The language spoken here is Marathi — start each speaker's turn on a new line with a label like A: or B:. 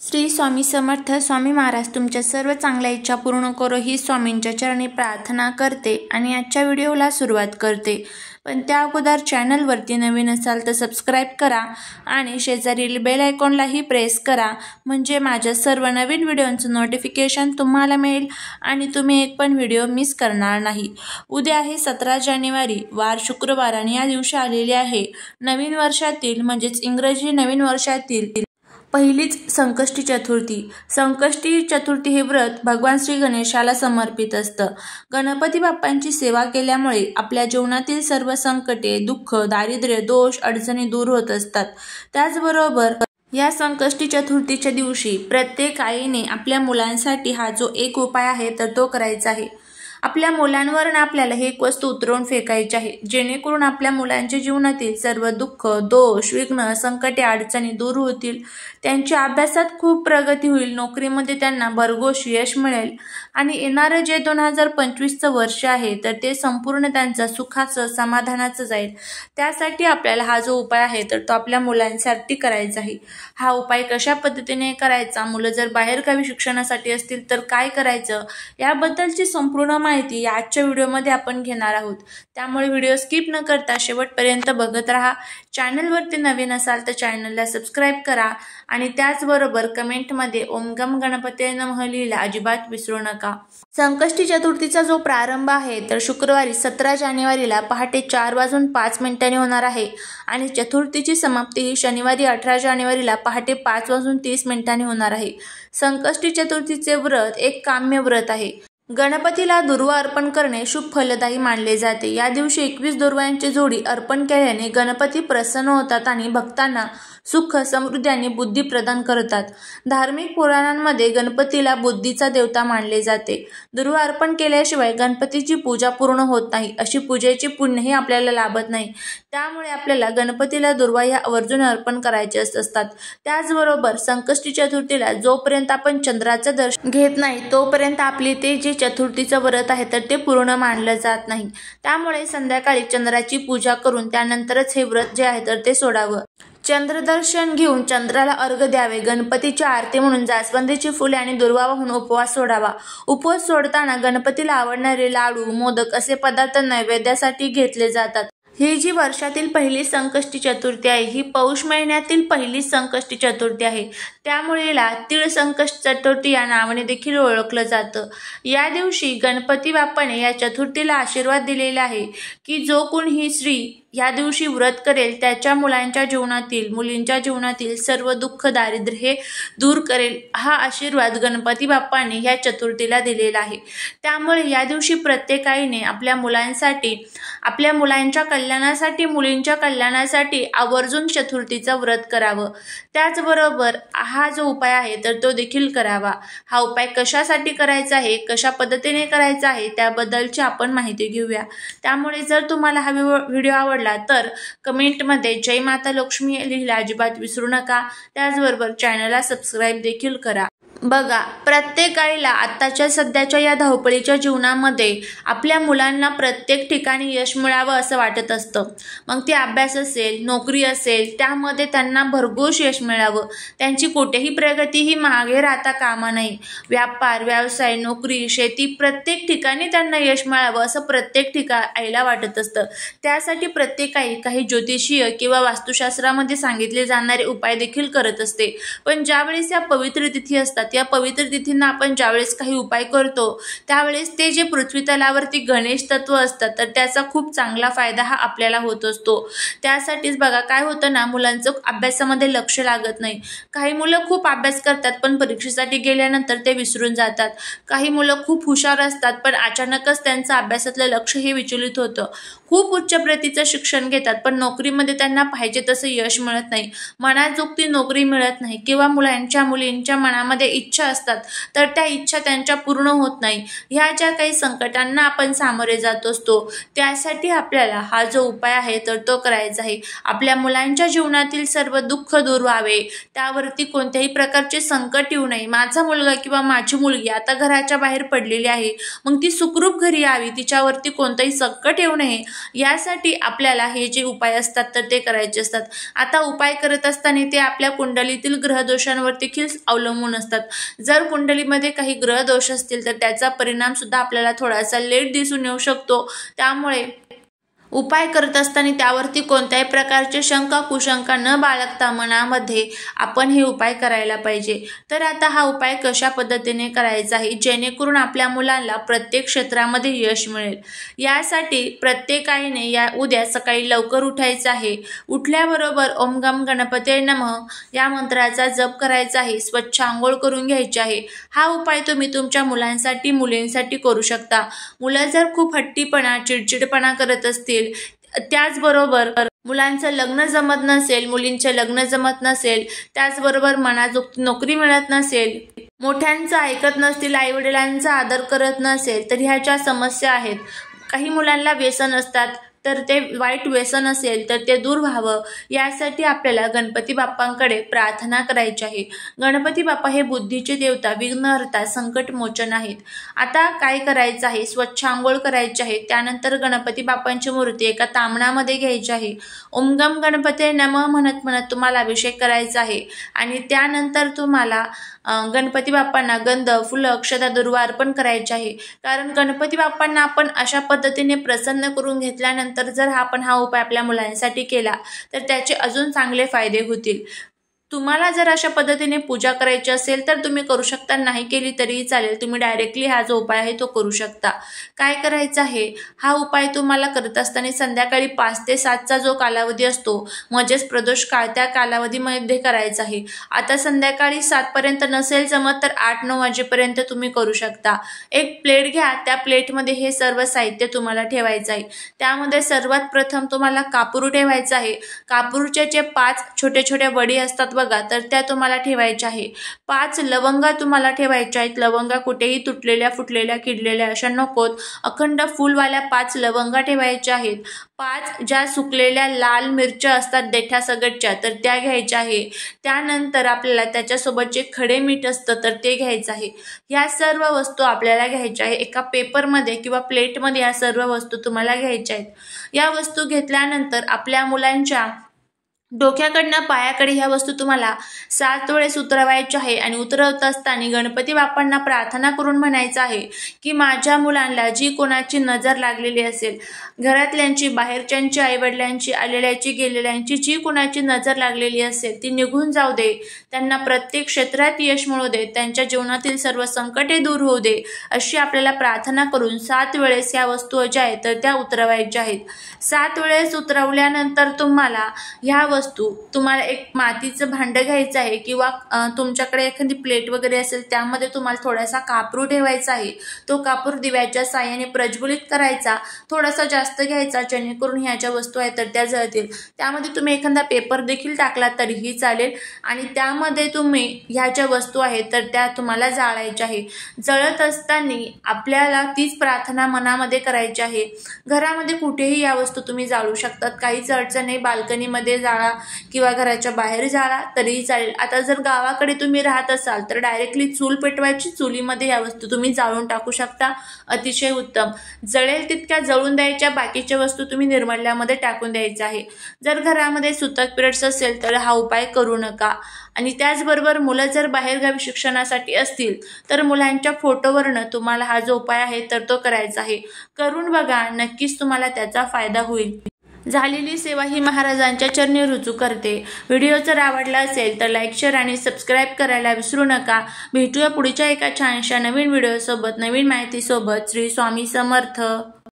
A: श्री स्वामी समर्थ स्वामी महाराज तुमच्या सर्व चांगल्या इच्छा पूर्ण करो ही स्वामींच्या चरणी प्रार्थना करते आणि आजच्या व्हिडिओला सुरुवात करते। पण त्या अगोदर चॅनलवरती नवीन असाल तर सबस्क्राइब करा आणि शेजारील बेल आयकॉनलाही प्रेस करा म्हणजे माझ्या सर्व नवीन व्हिडिओंचं नोटिफिकेशन तुम्हाला मिळेल आणि तुम्ही एक पण व्हिडिओ मिस करणार नाही। उद्या आहे 17 जानेवारी वार शुक्रवार आणि या दिवशी आलेली आहे नवीन वर्षातील म्हणजेच इंग्रजी नवीन वर्षातील पहिलीच संकष्टी चतुर्थी। संकष्टी चतुर्थी हे व्रत भगवान श्री गणेशाला समर्पित असतं। गणपती बाप्पांची सेवा केल्यामुळे आपल्या जीवनातील सर्व संकटे, दुःख, दारिद्र्य, दोष, अडचणी दूर होत असतात। त्याचबरोबर या संकष्टी चतुर्थीच्या दिवशी प्रत्येक आईने आपल्या मुलांसाठी हा जो एक उपाय आहे तर तो करायचा आहे। आपल्या मुलांवर आपल्याला हे एक वस्तू उतरवून फेकायची आहे जेणेकरून आपल्या मुलांच्या जीवनातील सर्व दुःख, दोष, विघ्न, संकटे, अडचणी दूर होतील। त्यांच्या अभ्यासात खूप प्रगती होईल, नोकरीमध्ये त्यांना भरघोस यश मिळेल आणि येणारे जे 2025 वर्ष आहे तर ते संपूर्ण त्यांचं सुखाचं, समाधानाचं जाईल। त्यासाठी आपल्याला हा जो उपाय आहे तर तो आपल्या मुलांसाठी करायचा आहे। हा उपाय कशा पद्धतीने करायचा, मुलं जर बाहेरगावी शिक्षणासाठी असतील तर काय करायचं याबद्दलची संपूर्ण माहिती आजच्या व्हिडिओमध्ये आपण घेणार आहोत। त्यामुळे व्हिडिओ स्किप न करता शेवटपर्यंत बघत राहा। चॅनलवरती नवीन असाल तर चॅनलला सबस्क्राइब करा आणि त्याचबरोबर कमेंटमध्ये ओम गम गणपते नमः लिहायला अजिबात विसरू नका। संकष्टी चतुर्थीचा जो प्रारंभ आहे तर शुक्रवारी 17 जानेवारीला पहाटे 4:05 होणार आहे आणि चतुर्थीची समाप्ती ही शनिवारी 18 जानेवारीला पहाटे 5:30 होणार आहे। संकष्टी चतुर्थीचे व्रत एक काम्य व्रत आहे। गणपतीला दुर्वा अर्पण करणे शुभ फलदायी मानले जाते। या दिवशी 21 दुर्वांची जोडी अर्पण केल्याने गणपती प्रसन्न होतात आणि भक्तांना सुख, समृद्धी आणि बुद्धी प्रदान करतात। धार्मिक पुराणांमध्ये गणपतीला बुद्धीचा देवता मानले जाते। दुर्वा अर्पण केल्याशिवाय गणपतीची पूजा पूर्ण होत नाही, अशी पूजेची पुण्यही आपल्याला लाभत नाही। त्यामुळे आपल्याला गणपतीला दुर्वा या आवर्जून अर्पण करायचे असतात। त्याचबरोबर संकष्टी चतुर्थीला जोपर्यंत आपण चंद्राचं दर्शन घेत नाही तोपर्यंत आपली ते जे चतुर्थीचं व्रत आहे तर ते पूर्ण मानलं जात नाही। त्यामुळे संध्याकाळी चंद्राची पूजा करून त्यानंतरच हे व्रत जे आहे तर ते सोडावं। चंद्रदर्शन घेऊन चंद्राला अर्घ्य द्यावे। गणपतीची आरती म्हणून जास्वंदीची फुले आणि दुर्वा वाहून उपवास सोडावा। उपवास सोडताना गणपतीला आवडणारे लाडू, मोदक असे पदार्थ नैवेद्यासाठी घेतले जातात। ही जी वर्षातील पहिली संकष्टी चतुर्थी आहे ही पौष महिन्यातील पहिली संकष्टी चतुर्थी आहे। त्यामुळे याला तीळ संकष्टी चतुर्थी या नावाने देखील ओळखलं जातं। या दिवशी गणपती बाप्पाने या चतुर्थीला आशीर्वाद दिलेला आहे की जो कोणी श्री या दिवशी व्रत करेल त्याच्या मुलांच्या जीवनातील, मुलींच्या जीवनातील सर्व दुःख, दारिद्र्य हे दूर करेल। हा आशीर्वाद गणपती बाप्पाने या चतुर्थीला दिलेला आहे। त्यामुळे या दिवशी प्रत्येक आईने आपल्या मुलांसाठी, आपल्या मुलांच्या कल्याणासाठी, मुलींच्या कल्याणासाठी आवर्जून चतुर्थीचं व्रत करावं। त्याचबरोबर हा जो उपाय आहे तर तो देखील करावा। हा उपाय कशासाठी करायचा आहे, कशा पद्धतीने करायचा आहे त्याबद्दलची आपण माहिती घेऊया। त्यामुळे जर तुम्हाला हा व्हिडिओ आवडला तर कमेंटमध्ये जय माता लक्ष्मी लिहायला अजिबात विसरू नका। त्याचबरोबर चॅनलला सबस्क्राइब देखील करा। बघा, प्रत्येक आईला आत्ताच्या सध्याच्या या धावपळीच्या जीवनामध्ये आपल्या मुलांना प्रत्येक ठिकाणी यश मिळावं असं वाटत असतं। मग ते अभ्यास असेल, नोकरी असेल, त्यामध्ये त्यांना भरघोस यश मिळावं, त्यांची कुठेही प्रगती ही मागे राहता कामा नये। व्यापार, व्यवसाय, नोकरी, शेती प्रत्येक ठिकाणी त्यांना यश मिळावं असं प्रत्येक आईला वाटत असतं। त्यासाठी प्रत्येक आई काही ज्योतिषीय किंवा वास्तुशास्त्रामध्ये सांगितले जाणारे उपाय देखील करत असते। पण ज्यावेळेस या पवित्र तिथी असतात, या पवित्र तिथींना आपण ज्यावेळेस काही उपाय करतो त्यावेळेस ते जे पृथ्वी तलावरती गणेश तत्व असतात तर त्याचा खूप चांगला फायदा हा आपल्याला होत असतो। त्यासाठीच बघा काय होतं ना, मुलांचं अभ्यासामध्ये लक्ष लागत नाही। काही मुलं खूप अभ्यास करतात पण परीक्षेसाठी गेल्यानंतर ते विसरून जातात। काही मुलं खूप हुशार असतात पण अचानकच त्यांचं अभ्यासातलं लक्ष हे विचलित होतं। खूप उच्च प्रतीचं शिक्षण घेतात पण नोकरीमध्ये त्यांना पाहिजे तसं यश मिळत नाही, मनाजोगती नोकरी मिळत नाही किंवा मुलांच्या, मुलींच्या मनामध्ये इच्छा असतात तर त्या इच्छा त्यांच्या पूर्ण होत नाही। ह्या ज्या काही संकटांना आपण सामोरे जात असतो त्यासाठी आपल्याला हा जो उपाय आहे तर तो करायचा आहे। आपल्या मुलांच्या जीवनातील सर्व दुःख दूर व्हावे, त्यावरती कोणत्याही प्रकारचे संकट येऊ नये। माझा मुलगा किंवा माझी मुलगी आता घराच्या बाहेर पडलेली आहे, मग ती सुखरूप घरी यावी, तिच्यावरती कोणतेही संकट येऊ नये यासाठी आपल्याला हे जे उपाय असतात तर ते करायचे असतात। आता उपाय करत असताना ते आपल्या कुंडलीतील ग्रहदोषांवर देखील अवलंबून असतात। जर कुंडलीमध्ये काही ग्रहदोष असतील तर त्याचा परिणाम सुद्धा आपल्याला थोडासा लेट दिसून येऊ शकतो। त्यामुळे उपाय करत असताना त्यावरती कोणत्याही प्रकारचे शंका कुशंका न बाळगता मनामध्ये आपण हे उपाय करायला पाहिजे। तर आता हा उपाय कशा पद्धतीने करायचा आहे जेणेकरून आपल्या मुलांना प्रत्येक क्षेत्रामध्ये यश मिळेल। यासाठी प्रत्येकाने या उद्या सकाळी लवकर उठायचं आहे। उठल्याबरोबर ओम गम गणपते नमः या मंत्राचा जप करायचा आहे, स्वच्छ आंघोळ करून घ्यायची आहे। हा उपाय तुम्ही तुमच्या मुलांसाठी मुलींसाठी करू शकता। मुलं जर खूप हट्टीपणा चिडचिडपणा करत असतील, त्याचबरोबर मुलांचं लग्न जमत नसेल, मुलींचे लग्न जमत नसेल, त्याचबरोबर मनाजोगती नोकरी मिळत नसेल, मोठ्यांचं ऐकत नसतील, आईवडिलांचा आदर करत नसेल, तर ह्या ज्या समस्या आहेत, काही मुलांना व्यसन असतात तर ते वाईट व्यसन असेल तर ते दूर व्हावं यासाठी आपल्याला गणपती बाप्पांकडे प्रार्थना करायची आहे। गणपती बाप्पा हे बुद्धीचे देवता, विघ्नहर्ता, संकटमोचन आहेत। आता काय करायचं आहे, स्वच्छ आंघोळ करायची आहे। त्यानंतर गणपती बाप्पांची मूर्ती एका तांबणामध्ये घ्यायची आहे। ओम गम गणपते नमः म्हणत म्हणत तुम्हाला अभिषेक करायचा आहे आणि त्यानंतर तुम्हाला गणपती बाप्पांना गंध, फुलं, अक्षता, दुर्वा अर्पण करायचे आहे। कारण गणपती बाप्पांना आपण अशा पद्धतीने प्रसन्न करून घेतल्यानंतर जर आपण हा उपाय आपल्या मुलांसाठी केला तर त्याचे अजून चांगले फायदे होतील। तुम्हाला जर अशा पद्धतीने पूजा करायची असेल तर तुम्ही करू शकता, नाही केली तरीही चालेल। तुम्ही डायरेक्टली हा जो उपाय आहे तो करू शकता। काय करायचं आहे, हा उपाय तुम्हाला करत असताना संध्याकाळी 5 ते 7चा जो कालावधी असतो म्हणजेच प्रदोष काळ, त्या कालावधीमध्ये करायचा आहे। आता संध्याकाळी 7 पर्यंत नसेल जमत तर 8-9 वाजेपर्यंत तुम्ही करू शकता। एक प्लेट घ्या, त्या प्लेटमध्ये हे सर्व साहित्य तुम्हाला ठेवायचं आहे। त्यामध्ये सर्वात प्रथम तुम्हाला कापूर ठेवायचा आहे। कापूरचे जे 5 छोटे छोटे वडी असतात बघा, तर त्या तुम्हाला ठेवायच्या आहे। 5 लवंगा तुम्हाला ठेवायच्या आहेत। लवंगा कुठेही तुटलेल्या, फुटलेल्या, किडलेल्या अशा नकोत, अखंड फुलवाल्या 5 लवंगा ठेवायच्या आहेत। 5 ज्या सुकलेल्या लाल मिरच्या असतात देठा सगटच्या तर त्या घ्यायच्या आहे। त्यानंतर आपल्याला त्याच्यासोबत जे खडे मीठ असतं तर ते घ्यायचं आहे। ह्या सर्व वस्तू आपल्याला घ्यायच्या आहे। एका पेपरमध्ये किंवा प्लेटमध्ये या सर्व वस्तू तुम्हाला घ्यायच्या आहेत। या वस्तू घेतल्यानंतर आपल्या मुलांच्या डोक्याकडनं पायाकडे ह्या वस्तू तुम्हाला 7 वेळेस उतरवायच्या आहे आणि उतरवत असताना गणपती बाप्पांना प्रार्थना करून म्हणायचं आहे की माझ्या मुलांना जी कोणाची नजर लागलेली असेल, घरातल्यांची, बाहेरच्यांची, आईवडिलांची, आलेल्याची, गेलेल्यांची जी कोणाची नजर लागलेली असेल ती निघून जाऊ दे, त्यांना प्रत्येक क्षेत्रात यश मिळू दे, त्यांच्या जीवनातील सर्व संकटे दूर होऊ दे, अशी आपल्याला प्रार्थना करून 7 वेळेस ह्या वस्तू ज्या आहेत तर त्या उतरवायच्या आहेत। 7 वेळेस उतरवल्यानंतर तुम्हाला एक मातीचं भांडं घ्यायचं आहे किंवा तुमच्याकडे एखादी प्लेट वगैरे असेल त्यामध्ये तुम्हाला थोडासा कापूर ठेवायचा आहे। तो कापूर दिव्याच्या साहाय्याने प्रज्वलित करायचा, थोडासा जास्त घ्यायचा जेणेकरून ह्या ज्या वस्तू आहेत तर त्या जळतील। त्यामध्ये तुम्ही एखादा पेपर देखील टाकला तरीही चालेल आणि त्यामध्ये तुम्ही ह्या ज्या वस्तू आहेत तर त्या तुम्हाला जाळायच्या आहे। जळत असताना आपल्याला तीच प्रार्थना मनामध्ये करायची आहे। घरामध्ये कुठेही या वस्तू तुम्ही जाळू शकतात, काहीच अडचण नाही। बाल्कनीमध्ये जाळा किंवा घराच्या बाहेर जाळा तरीही चालेल। आता जर गावाकडे तुम्ही राहत असाल तर डायरेक्टली चूल पेटवायची, चुलीमध्ये या वस्तू तुम्ही जाळून टाकू शकता, अतिशय उत्तम। जळेल तितक्या जळून द्यायच्या, बाकीच्या वस्तू तुम्ही निर्मल्यामध्ये टाकून द्यायच्या आहे। जर घरामध्ये सुतक पिरियड्स असेल तर हा उपाय करू नका। आणि त्याचबरोबर मुलं जर बाहेरगावी शिक्षणासाठी असतील तर मुलांच्या फोटोवरनं तुम्हाला हा जो उपाय आहे तर तो करायचा आहे। करून बघा, नक्कीच तुम्हाला त्याचा फायदा होईल। झालेली सेवा ही महाराजांच्या चरणी रुजू करते। व्हिडिओ जर आवडला असेल तर लाईक, शेअर आणि सबस्क्राईब करायला विसरू नका। भेटूया पुढच्या एका छानशा नवीन व्हिडिओ सोबत, नवीन माहिती सोबत। श्री स्वामी समर्थ।